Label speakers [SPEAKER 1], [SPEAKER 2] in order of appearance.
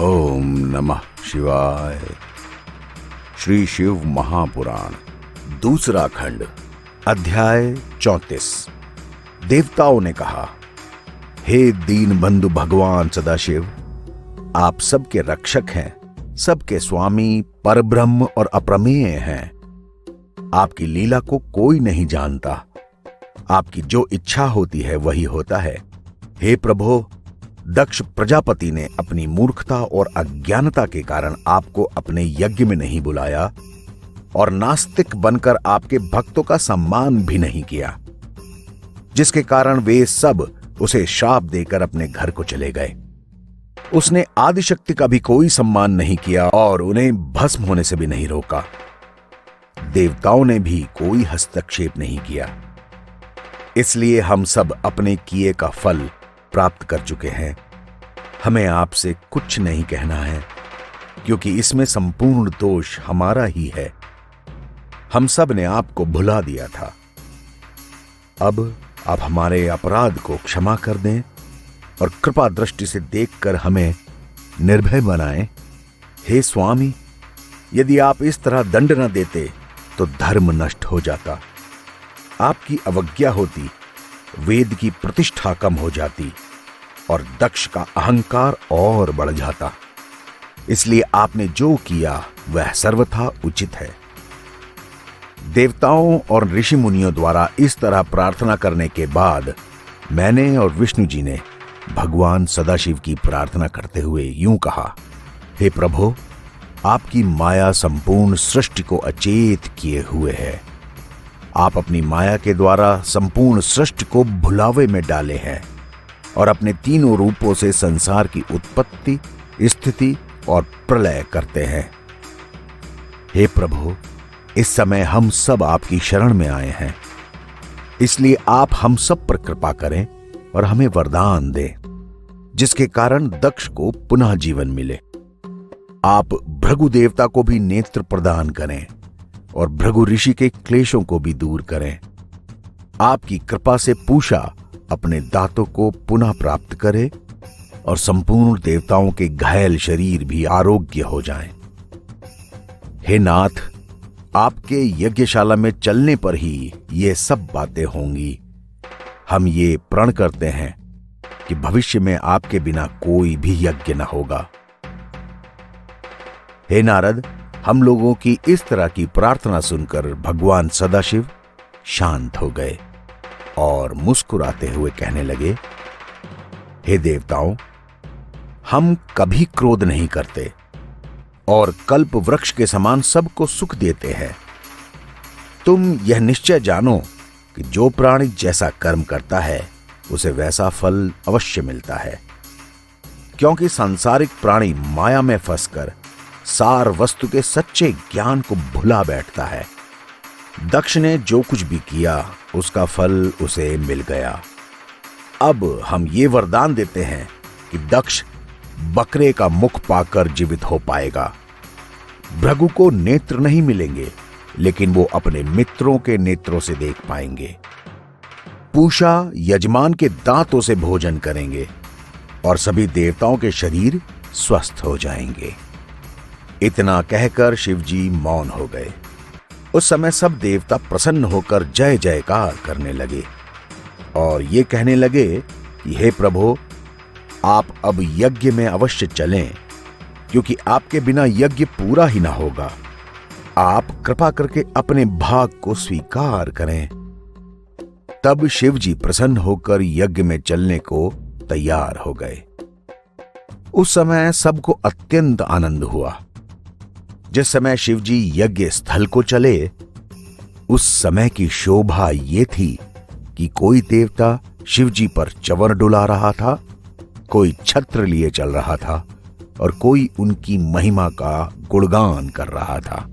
[SPEAKER 1] ओम नमः शिवाय। श्री शिव महापुराण दूसरा खंड अध्याय 34। देवताओं ने कहा, हे दीन बंधु भगवान सदाशिव, आप सबके रक्षक हैं, सबके स्वामी, परब्रह्म और अप्रमेय हैं। आपकी लीला को कोई नहीं जानता। आपकी जो इच्छा होती है वही होता है। हे प्रभो, दक्ष प्रजापति ने अपनी मूर्खता और अज्ञानता के कारण आपको अपने यज्ञ में नहीं बुलाया और नास्तिक बनकर आपके भक्तों का सम्मान भी नहीं किया, जिसके कारण वे सब उसे श्राप देकर अपने घर को चले गए। उसने आदिशक्ति का भी कोई सम्मान नहीं किया और उन्हें भस्म होने से भी नहीं रोका। देवताओं ने भी कोई हस्तक्षेप नहीं किया। इसलिए हम सब अपने किए का फल प्राप्त कर चुके हैं। हमें आपसे कुछ नहीं कहना है, क्योंकि इसमें संपूर्ण दोष हमारा ही है। हम सब ने आपको भुला दिया था। अब आप हमारे अपराध को क्षमा कर दें और कृपा दृष्टि से देखकर हमें निर्भय बनाएं। हे स्वामी, यदि आप इस तरह दंड न देते तो धर्म नष्ट हो जाता। आपकी अवज्ञा होती, वेद की प्रतिष्ठा कम हो जाती और दक्ष का अहंकार और बढ़ जाता। इसलिए आपने जो किया वह सर्वथा उचित है। देवताओं और ऋषि मुनियों द्वारा इस तरह प्रार्थना करने के बाद मैंने और विष्णु जी ने भगवान सदाशिव की प्रार्थना करते हुए यूं कहा, हे प्रभु, आपकी माया संपूर्ण सृष्टि को अचेत किए हुए है। आप अपनी माया के द्वारा संपूर्ण सृष्टि को भुलावे में डाले हैं और अपने तीनों रूपों से संसार की उत्पत्ति, स्थिति और प्रलय करते हैं। हे प्रभु, इस समय हम सब आपकी शरण में आए हैं, इसलिए आप हम सब पर कृपा करें और हमें वरदान दें, जिसके कारण दक्ष को पुनः जीवन मिले। आप भृगु देवता को भी नेत्र प्रदान करें और भृगु ऋषि के क्लेशों को भी दूर करें। आपकी कृपा से पूषा अपने दांतों को पुनः प्राप्त करे और संपूर्ण देवताओं के घायल शरीर भी आरोग्य हो जाएं। हे नाथ, आपके यज्ञशाला में चलने पर ही ये सब बातें होंगी। हम ये प्रण करते हैं कि भविष्य में आपके बिना कोई भी यज्ञ न होगा। हे नारद, हम लोगों की इस तरह की प्रार्थना सुनकर भगवान सदाशिव शांत हो गए और मुस्कुराते हुए कहने लगे, हे देवताओं, हम कभी क्रोध नहीं करते और कल्प वृक्ष के समान सबको सुख देते हैं। तुम यह निश्चय जानो कि जो प्राणी जैसा कर्म करता है उसे वैसा फल अवश्य मिलता है, क्योंकि सांसारिक प्राणी माया में फंसकर सार वस्तु के सच्चे ज्ञान को भुला बैठता है। दक्ष ने जो कुछ भी किया उसका फल उसे मिल गया। अब हम ये वरदान देते हैं कि दक्ष बकरे का मुख पाकर जीवित हो पाएगा। भृगु को नेत्र नहीं मिलेंगे, लेकिन वो अपने मित्रों के नेत्रों से देख पाएंगे। पूषा यजमान के दांतों से भोजन करेंगे और सभी देवताओं के शरीर स्वस्थ हो जाएंगे। इतना कहकर शिवजी मौन हो गए। उस समय सब देवता प्रसन्न होकर जय जयकार करने लगे और ये कहने लगे कि हे प्रभु, आप अब यज्ञ में अवश्य चलें, क्योंकि आपके बिना यज्ञ पूरा ही ना होगा। आप कृपा करके अपने भाग को स्वीकार करें। तब शिवजी प्रसन्न होकर यज्ञ में चलने को तैयार हो गए। उस समय सबको अत्यंत आनंद हुआ। जिस समय शिवजी यज्ञ स्थल को चले, उस समय की शोभा ये थी कि कोई देवता शिवजी पर चंवर डुला रहा था, कोई छत्र लिए चल रहा था और कोई उनकी महिमा का गुणगान कर रहा था।